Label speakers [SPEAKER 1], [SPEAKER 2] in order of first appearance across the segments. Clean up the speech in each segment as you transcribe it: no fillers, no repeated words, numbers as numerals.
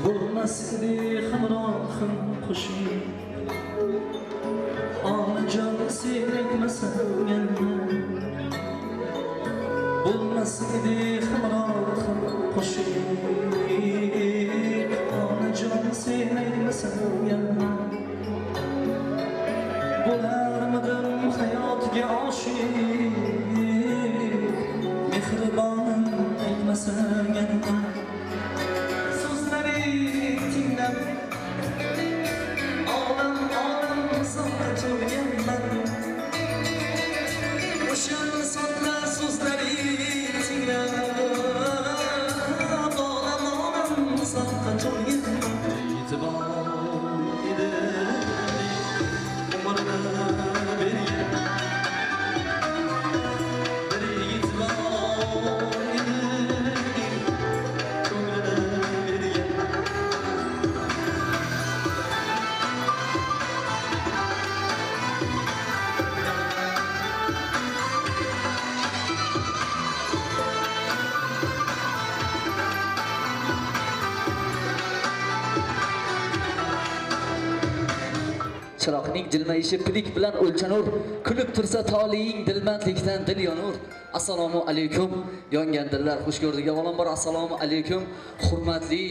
[SPEAKER 1] bo'lmasdi hamrohim qo'shib onajon sen aytmasang bo'lmasdi hamrohim qo'shib onajon sen aytmasang bo'larmidim hayotga oshiq mehribonim aytmasang so'zlaring tinglab olam sonda to'lganman o'sha sonda so'zlaring tinglab olam sonda to'lganman e'tibor edi umrni bergan bir e'tibor edi
[SPEAKER 2] chiroqning jilmayishi pilik bilan o'lchanur, kulib tursa toliing dilbandlikdan dil yonur. Assalomu alaykum yongan dillar, xush ko'rdik. Avvalambor assalomu alaykum hurmatli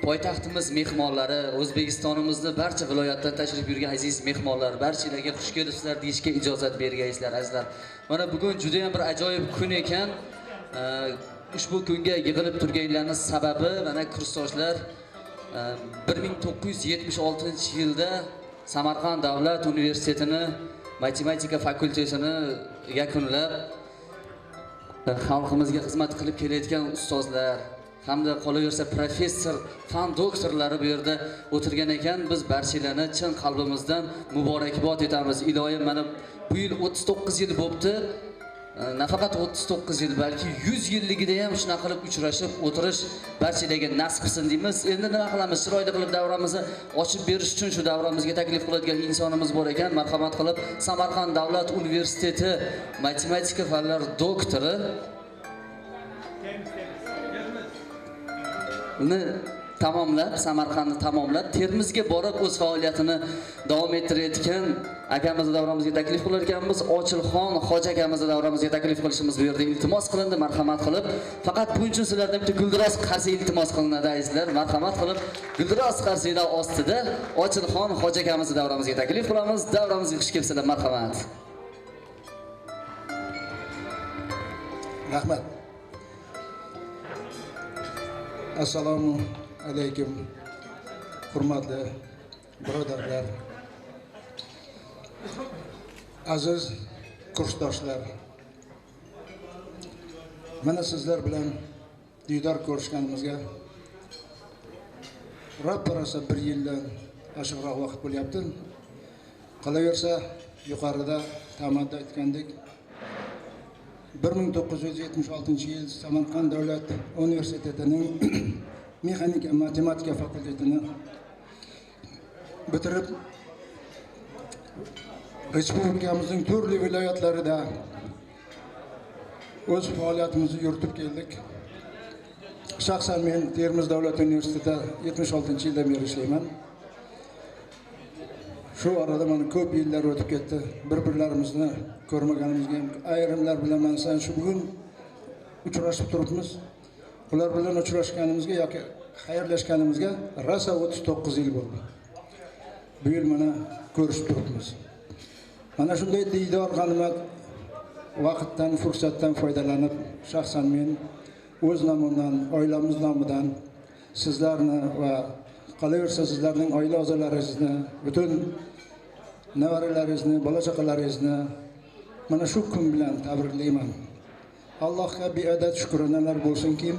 [SPEAKER 2] poytaxtimiz mehmonlari, O'zbekistonimizning barcha viloyatdan tashrif buyurgan aziz mehmonlar, barchalarga xush kelibsizlar deyishga ijozat bergaysizlar azizlar. Mana bugun juda ham bir ajoyib kun ekan. Ushbu kunga yig'ilib turganlarning sababi mana kursdoshlar 1976-yilda Samarqand davlat universitetini matematika fakultetini yakunlab xalqimizga xizmat qilib kelayotgan ustozlar hamda qolaversa professor, fan doktorlari bu yerda o'tirgan ekan. Biz barchalarni chin qalbimizdan muborakbod etamiz. Iloyim, mana bu yil 39 yil bo'libdi. Nafaqat 39 yil, balki 100 yilligida ham shunaqa qilib uchrashib o'tirish barchalarga nasib qilsin deymiz. Endi nima qilamiz? Chiroyli qilib davramizni ochib berish uchun shu davramizga taklif qiladigan insonimiz bor ekan. Marhamat qilib Samarqand davlat universiteti matematika fanlari doktori tamomlab, Samarqandni tamomlab, Termizga borib o'z faoliyatini davom ettirayotgan akamizni davramizga taklif qilar ekanmiz. Ochilxon Hoji akamizni davramizga taklif qilishimiz bu yerda iltimos qilindi. Marhamat qilib, faqat buning uchun sizlardan bitta guldiroz qarshi iltimos qilinadi azizlar. Marhamat qilib, guldiroz qarshilar ostida Ochilxon Hoji akamizni davramizga taklif qilamiz. Davramizga xush kelibsizlar. Marhamat.
[SPEAKER 3] Rahmat. Assalomu alaykum hurmatli birodarlar, aziz kursdoshlar. Mana sizlar bilan diydor ko'rishganimizga ro'parasa 1 yildan oshiqroq vaqt bo'lyapti. Qolaversa, yuqorida tamaddi aytgandek 1976-yil Samarqand davlat universitetining mexanika matematika fakultetini bitirib respublikamizning turli viloyatlarida o'z faoliyatimizni yuritib keldik. Shaxsan men Termiz davlat universitetida 76-yildan beri ishlayman. Shu orada mana ko'p yillar o'tib ketdi. Bir-birlarimizni ko'rmaganimizga ham ayrimlar bilan mana shu bugun uchrashib turibmiz. Ular bilan uchrashganimizga yoki xayrlashganimizga rosa 39 yil bo'ldi. Bu yil mana ko'rishib turibmiz. Mana shunday diydor g'animat vaqtdan, fursatdan foydalanib, shaxsan men o'z nomimdan, oilamiz nomidan sizlarni va qolaversa sizlarning oila a'zolaringizni, butun nevaralaringizni, bola chaqalaringizni mana shu kun bilan tabriklayman. Allohga beadad shukronalar bo'lsinki,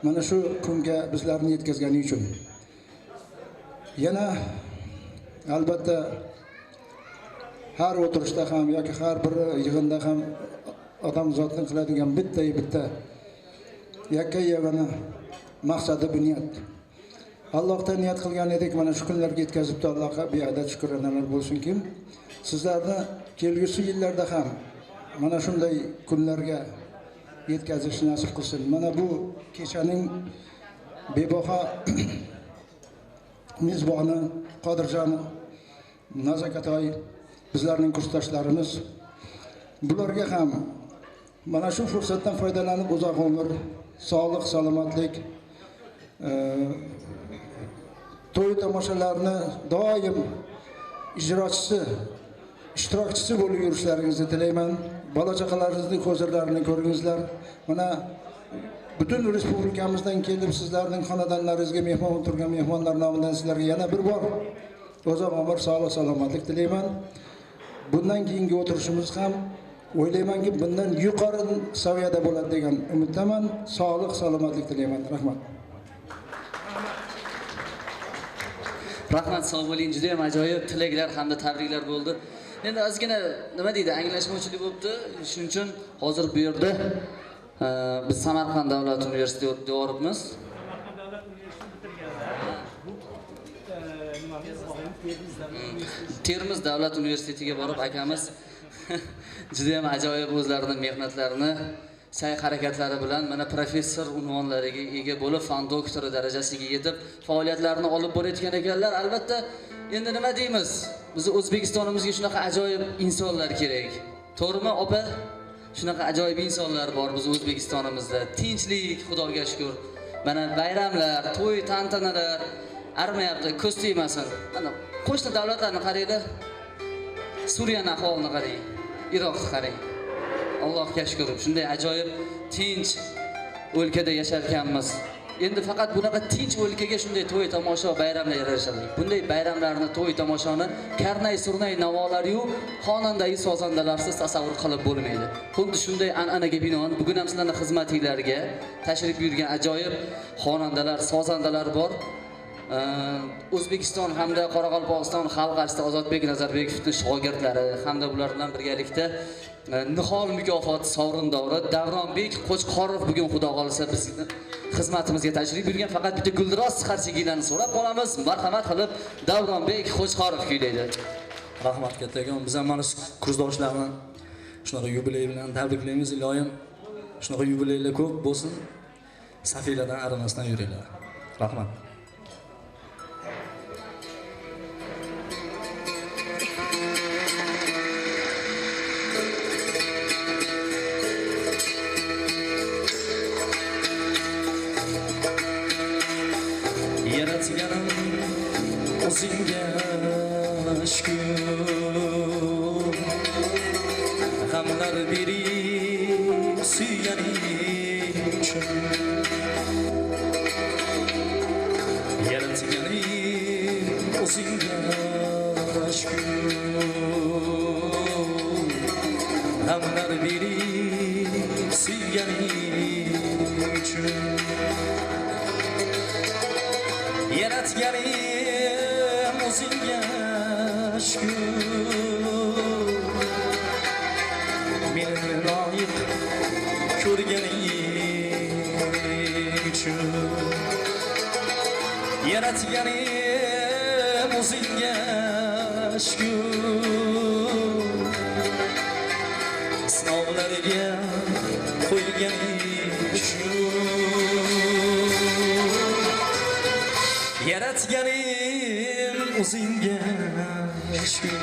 [SPEAKER 3] mana shu kunga bizlarni yetkazgani uchun. Yana albatta har o'tirishda ham yoki har bir yig'inda ham odam zotning qiladigan bitta yakka yagona maqsadi bu niyat. Allohdan niyat qilgan edik, mana shu kunlarga yetkazibdi. Allohga beadad shukronalar bo'lsinki, sizlarni kelgusi yillarda ham mana shunday kunlarga yetkazishni nasib qilsin. Mana bu kechaning bebaho mezboni Qodirjon Nazakatoy bizlarning kursdoshlarimiz. Bularga ham mana shu fursatdan foydalanib uzoq umr, sog'lik, salomatlik, to'y tomoshalarni doim ijrochisi, ishtirokchisi bo'lib yurishlaringizni tilayman. Bola chaqalaringizning huzurlarini ko'ringizlar. Mana butun respublikamizdan kelib sizlarning xonadonlaringizga mehmon o'tirgan mehmonlar nomidan sizlarga yana bir bor uzoq umr, sog'lik, salomatlik tilayman. Bundan keyingi o'tirishimiz ham o'ylaymanki bundan yuqori saviyada bo'ladi degan umiddaman. Sog'lik, salomatlik tilayman. Rahmat.
[SPEAKER 2] Rahmat, sog' bo'ling. Juda ham ajoyib tilaklar hamda tabriklar bo'ldi. Endi ozgina nima deydi, anglashmovchilik bo'libdi. Shuning uchun hozir bu yerda biz Samarqand davlat universitetida devoribmiz. Termiz davlat universitetiga borib akamiz juda ham ajoyib o'zlarining mehnatlarini, sa'y-harakatlari bilan mana professor unvonlariga ega bo'lib, fan doktori darajasiga yetib, faoliyatlarini olib borayotgan ekanlar. Albatta, endi nima deymiz? Bizni O'zbekistonimizga shunaqa ajoyib insonlar kerak. To'g'rimi, opa? Shunaqa ajoyib insonlar bor biz O'zbekistonimizda. Tinchlik, Xudoga shukr. Mana bayramlar, to'y, tantanalar armayapti, ko'z tegmasin. Mana qo'shni davlatlarni qaranglar. Suriyaning ahvolini qarang, Iroqni qarang. Allohga shukr, shunday ajoyib tinch o'lkada yasharkanmiz. Endi faqat bunaqa tinch o'lkaga shunday to'y tomosha bayramlar yarashadi. Bunday bayramlarni, to'y tomoshani karnay surnay navolari-yu, xonandagi sozandalarsiz tasavvur qilib bo'lmaydi. Xuddi shunday an'anaga binoan bugun ham sizlarning xizmatingizlarga tashrif buyurgan ajoyib xonandalar, sozandalar bor. O'zbekiston hamda Qoraqalpog'iston xalq artisti Ozodbek Nazarbekovning shogirdlari hamda ular bilan birgalikda Nihol mukofoti sovrindori Davronbek Qo'chqorov bugun xudo xolisa bizni xizmatimizga tashrif buyurgan. Faqat bitta guldiroz qarshiginglarni so'rab qolamiz. Marhamat qilib Davronbek Qo'chqorov kuylaydi.
[SPEAKER 4] Rahmat kattagon. Biz ham mana kursdoshlarni shunaqa yubiley bilan tabriklaymiz. Iloyim shunaqa yubileylar ko'p bo'lsin. Safilardan arimasdan yuringlar. Rahmat.
[SPEAKER 1] Yaratganim o'zingga shukr, g'amlar berib suyganing uchun. Yaratganim o'zingga shukr, g'amlar berib suyganing uchun. Yaratganim o'zingga shukr, meni loyiq ko'rganing uchun. Yaratganim o'zingga shukr, sinovlarga qo'yganing uchun. Yaratganim o'zingga shukr.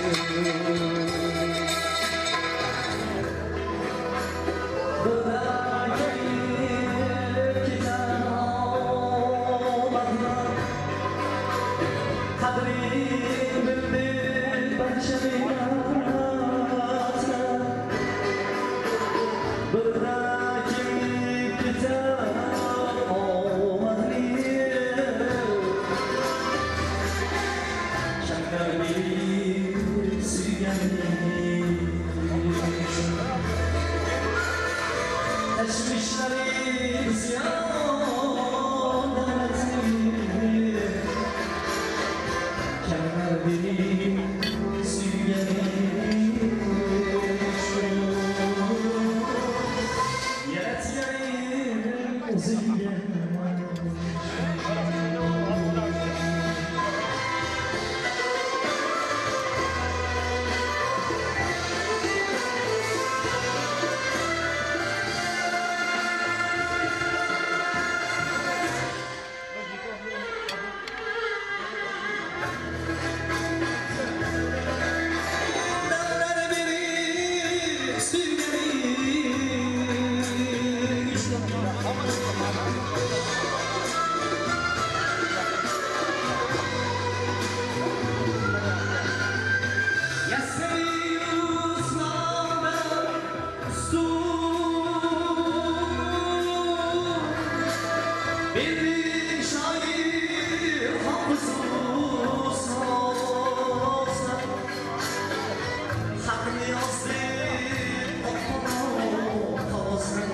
[SPEAKER 1] Suyganing Benim şair hafızım sağsa hakkını yazdı okuma kalsın.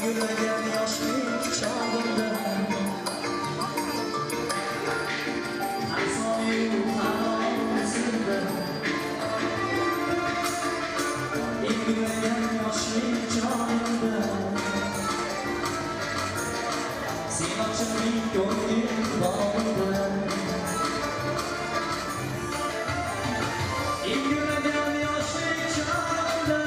[SPEAKER 1] Gülüyen yaşlı çağında her sayı arasında gülüyen yaşlı çağında Sivas'ın bir gönlüm bağında gülüyen yaşlı çağında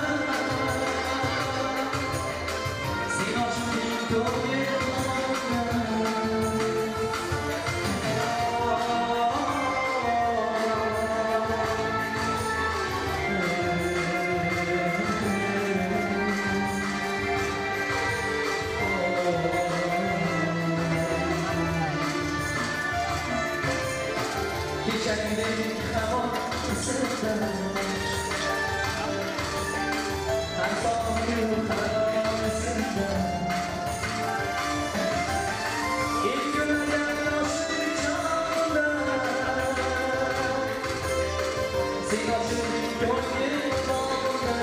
[SPEAKER 1] Geçenlerin havasında her sabahın kararısında İlk günlerden yaşlı çağında Sivas'ın bir gölge bağında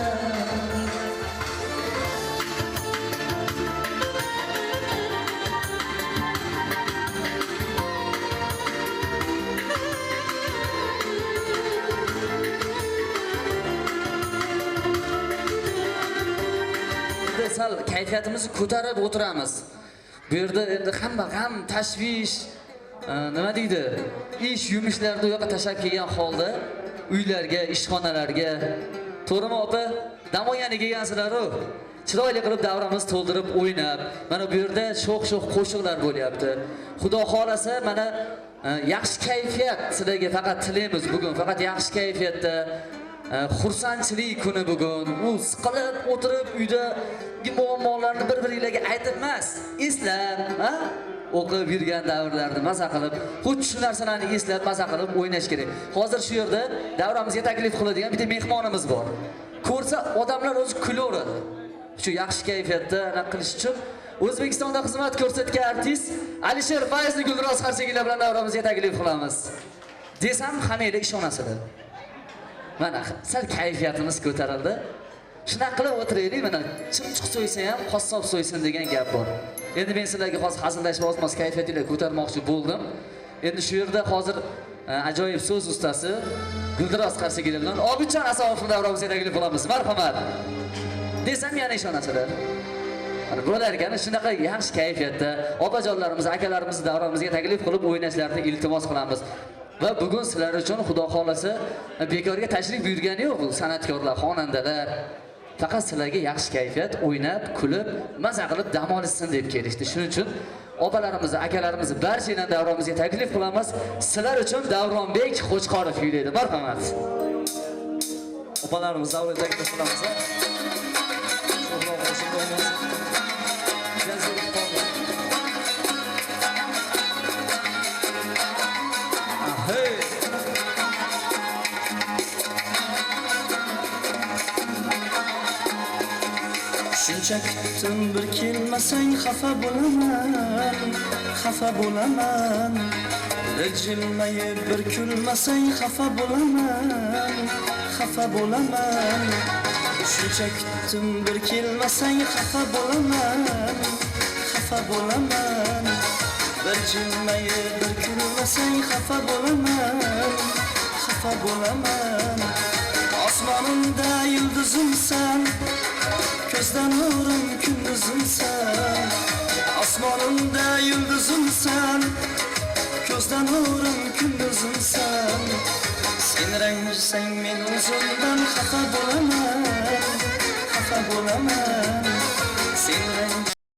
[SPEAKER 2] sal kayfiyatimizni ko'tarib o'tiramiz. Bu yerda endi hamma g'am, tashvish, nima deydi? Ish yumushlarni u yoqqa tashlab kelgan holda uylarga, ishxonalarga, to'g'rimi opa? Dam olgani kelgansizlar-ku. Chiroyli qilib davramizni to'ldirib o'ynab, mana bu yerda sho'x-sho'x qo'shiqlar bo'lyapti. Xudo xolasa mana yaxshi kayfiyat sizlarga faqat tilaymiz bugun. Faqat yaxshi kayfiyatda xursandchilik kuni bugun. U siqilib o'tirib uyda muammolarni bir-biringizga aytib emas, eslab, o'qib yurgan davrlarni maza qilib, xuddi shu narsalarni eslab maza qilib o'ynash kerak. Hozir shu yerda davramizga taklif qiladigan bitta mehmonimiz bor. Ko'rsa odamlar o'zi kulaveradi. Shu yaxshi kayfiyatda aniq qilish uchun O'zbekistonda xizmat ko'rsatgan artist Alisher Fayzni Guldiroz Qarsagilar bilan davramizga taklif qilamiz. Desam, hammanglar ishonasizlar. Mana sal kayfiyatimiz ko'tarildi. Shunaqa qilib o'tiraylik, mana chimchiq so'ysa ham qassob so'ysin degan gap bor. Endi men sizlarga hozir hazillashib o'zimiz kayfiyatinglarni ko'tarmoqchi bo'ldim. Endi shu yerda hozir ajoyib so'z ustasi Guldiroz Qarsagilar bilan Obidjon Asomovni davramizga taklif qilamiz. Marhamat. Desam yana ishonasizlar. Mana bo'lar ekan, shunaqa yaxshi kayfiyatda opajonlarimiz, akalarimizni davramizga taklif qilib o'ynashlarini iltimos qilamiz. Va bugun sizlar uchun Xudo xolasa bekorga tashrif buyurgani yo'q bu san'atkorlar, xonandalar. Faqat sizlarga yaxshi kayfiyat, o'ynab, kulib, maza qilib dam olishsin deb kelishdi. Shuning uchun opalarimizni, akalarimizni barchalarni davramizga taklif qilamiz. Sizlar uchun Davronbek Qo'chqorov kuylaydi. Marhamat.
[SPEAKER 4] Opalarimiz davriga taklif qilamiz.
[SPEAKER 1] Shuncha kutdim bir kelmasang xafa bo'laman Bir jilmayib bir kulmasang xafa bo'laman Shuncha kutdim bir kelmasang xafa bo'laman Bir jilmayib bir kulmasang xafa bo'laman Osmonimda yulduzimsan Gözden nurum gündüzümsen Osmonimda yulduzimsan Gözden nurum gündüzümsen Sen ranjisang men o'zimdan xafa bo'laman Sen ranjisang